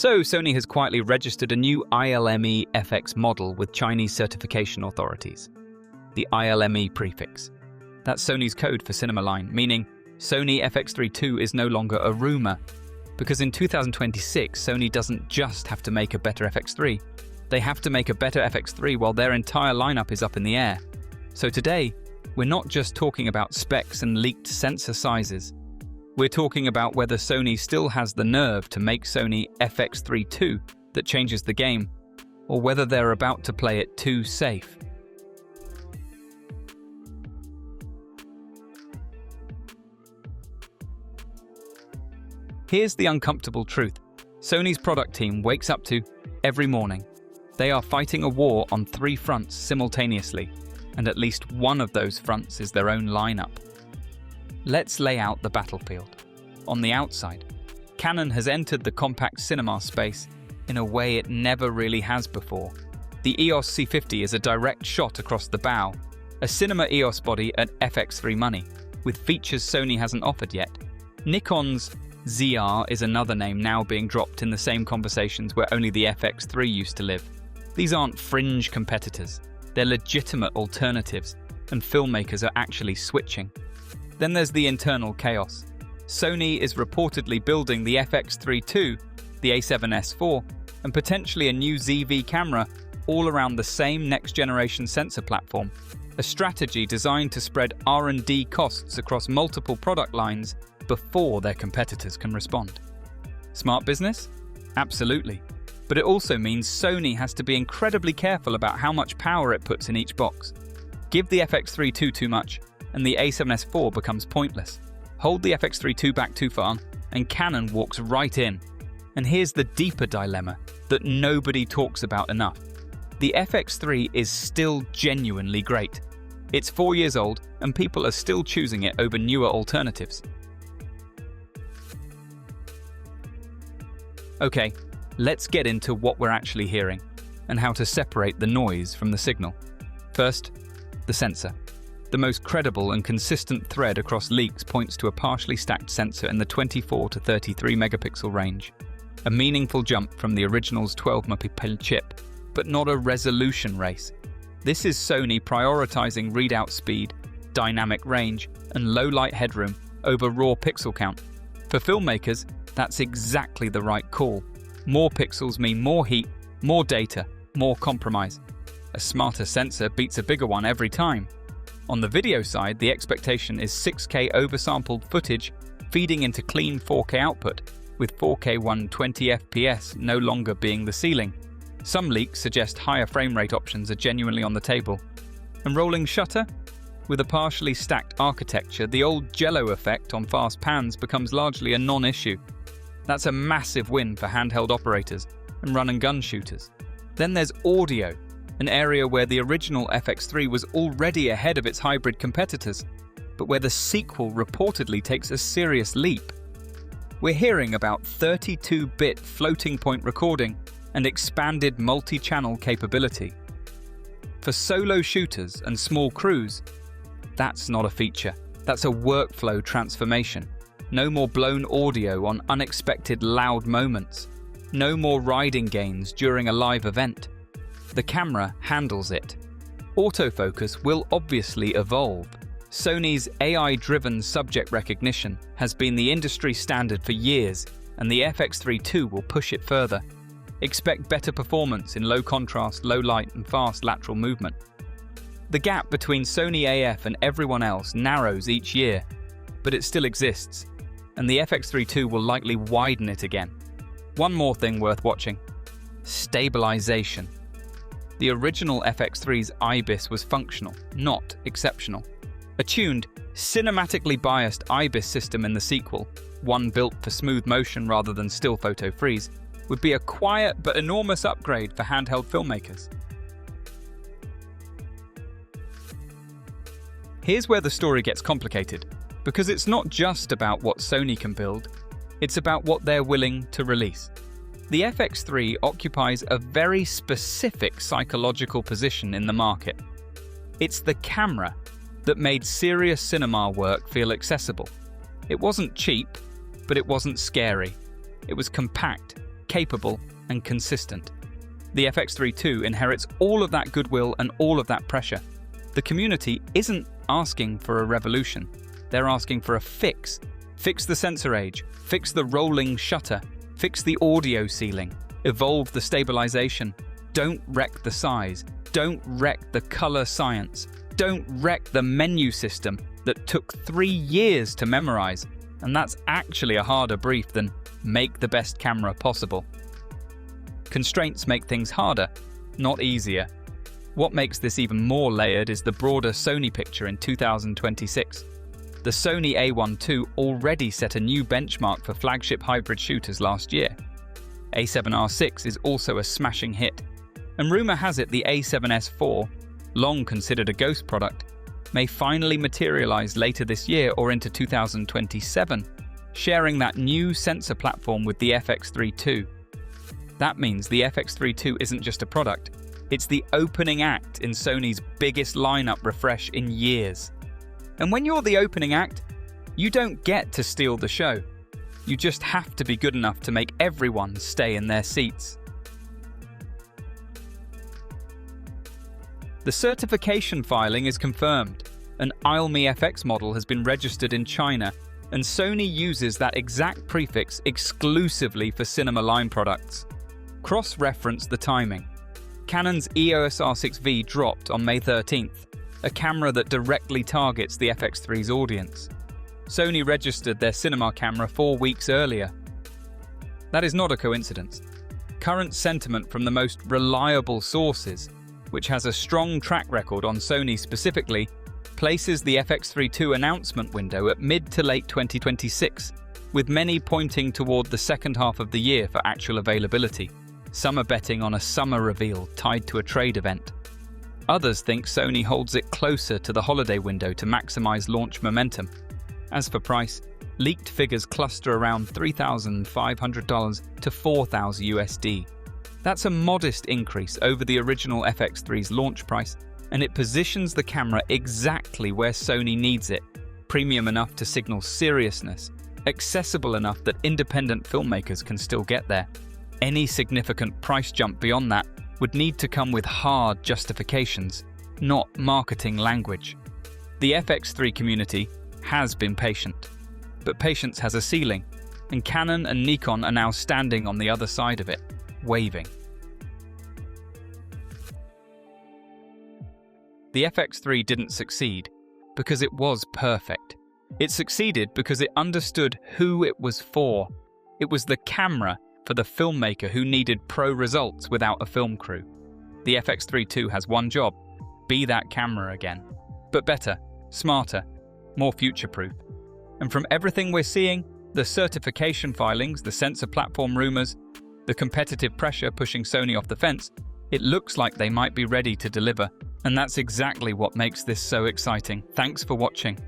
So Sony has quietly registered a new ILME FX model with Chinese certification authorities. The ILME prefix. That's Sony's code for cinema line, meaning Sony FX3 II is no longer a rumor. Because in 2026, Sony doesn't just have to make a better FX3, they have to make a better FX3 while their entire lineup is up in the air. So today, we're not just talking about specs and leaked sensor sizes. We're talking about whether Sony still has the nerve to make Sony FX3 II that changes the game, or whether they're about to play it too safe. Here's the uncomfortable truth. Sony's product team wakes up to every morning. They are fighting a war on 3 fronts simultaneously, and at least one of those fronts is their own lineup. Let's lay out the battlefield. On the outside, Canon has entered the compact cinema space in a way it never really has before. The EOS C50 is a direct shot across the bow, a cinema EOS body at FX3 money, with features Sony hasn't offered yet. Nikon's ZR is another name now being dropped in the same conversations where only the FX3 used to live. These aren't fringe competitors, they're legitimate alternatives, and filmmakers are actually switching. Then there's the internal chaos. Sony is reportedly building the FX3 II, the A7S IV, and potentially a new ZV camera all around the same next-generation sensor platform, a strategy designed to spread R&D costs across multiple product lines before their competitors can respond. Smart business? Absolutely. But it also means Sony has to be incredibly careful about how much power it puts in each box. Give the FX3 II too much, and the A7S IV becomes pointless. Hold the FX3 II back too far, and Canon walks right in. And here's the deeper dilemma that nobody talks about enough. The FX3 is still genuinely great. It's 4 years old, and people are still choosing it over newer alternatives. Okay, let's get into what we're actually hearing, and how to separate the noise from the signal. First, the sensor. The most credible and consistent thread across leaks points to a partially stacked sensor in the 24 to 33 megapixel range. A meaningful jump from the original's 12 megapixel chip, but not a resolution race. This is Sony prioritizing readout speed, dynamic range, and low light headroom over raw pixel count. For filmmakers, that's exactly the right call. More pixels mean more heat, more data, more compromise. A smarter sensor beats a bigger one every time. On the video side, the expectation is 6K oversampled footage feeding into clean 4K output, with 4K 120 FPS no longer being the ceiling. Some leaks suggest higher frame rate options are genuinely on the table. And rolling shutter? With a partially stacked architecture, the old jello effect on fast pans becomes largely a non-issue. That's a massive win for handheld operators and run-and-gun shooters. Then there's audio, an area where the original FX3 was already ahead of its hybrid competitors, but where the sequel reportedly takes a serious leap. We're hearing about 32-bit floating point recording and expanded multi-channel capability. For solo shooters and small crews, that's not a feature, that's a workflow transformation. No more blown audio on unexpected loud moments. No more riding gains during a live event. The camera handles it. Autofocus will obviously evolve. Sony's AI-driven subject recognition has been the industry standard for years, and the FX3 II will push it further. Expect better performance in low contrast, low light, and fast lateral movement. The gap between Sony AF and everyone else narrows each year, but it still exists, and the FX3 II will likely widen it again. One more thing worth watching: stabilization. The original FX3's IBIS was functional, not exceptional. A tuned, cinematically biased IBIS system in the sequel, one built for smooth motion rather than still photo freeze, would be a quiet but enormous upgrade for handheld filmmakers. Here's where the story gets complicated, because it's not just about what Sony can build, it's about what they're willing to release. The FX3 occupies a very specific psychological position in the market. It's the camera that made serious cinema work feel accessible. It wasn't cheap, but it wasn't scary. It was compact, capable, and consistent. The FX3 II inherits all of that goodwill and all of that pressure. The community isn't asking for a revolution. They're asking for a fix. Fix the sensor age, fix the rolling shutter, fix the audio ceiling, evolve the stabilization. Don't wreck the size. Don't wreck the color science. Don't wreck the menu system that took 3 years to memorize. And that's actually a harder brief than make the best camera possible. Constraints make things harder, not easier. What makes this even more layered is the broader Sony picture in 2026. The Sony A1 II already set a new benchmark for flagship hybrid shooters last year. A7R6 is also a smashing hit. And rumor has it the A7S IV, long considered a ghost product, may finally materialize later this year or into 2027, sharing that new sensor platform with the FX3 II. That means the FX3 II isn't just a product, it's the opening act in Sony's biggest lineup refresh in years. And when you're the opening act, you don't get to steal the show. You just have to be good enough to make everyone stay in their seats. The certification filing is confirmed. An ILMI FX model has been registered in China, and Sony uses that exact prefix exclusively for cinema line products. Cross-reference the timing. Canon's EOS R6V dropped on May 13th, a camera that directly targets the FX3's audience. Sony registered their cinema camera 4 weeks earlier. That is not a coincidence. Current sentiment from the most reliable sources, which has a strong track record on Sony specifically, places the FX3 II announcement window at mid to late 2026, with many pointing toward the second half of the year for actual availability. Some are betting on a summer reveal tied to a trade event. Others think Sony holds it closer to the holiday window to maximize launch momentum. As for price, leaked figures cluster around $3,500 to $4,000 USD. That's a modest increase over the original FX3's launch price, and it positions the camera exactly where Sony needs it, premium enough to signal seriousness, accessible enough that independent filmmakers can still get there. Any significant price jump beyond that would need to come with hard justifications, not marketing language. The FX3 community has been patient, but patience has a ceiling, and Canon and Nikon are now standing on the other side of it, waving. The FX3 didn't succeed because it was perfect. It succeeded because it understood who it was for. It was the camera for the filmmaker who needed pro results without a film crew. The FX3 II has one job: be that camera again. But better, smarter, more future-proof. And from everything we're seeing, the certification filings, the sensor platform rumors, the competitive pressure pushing Sony off the fence, it looks like they might be ready to deliver. And that's exactly what makes this so exciting. Thanks for watching.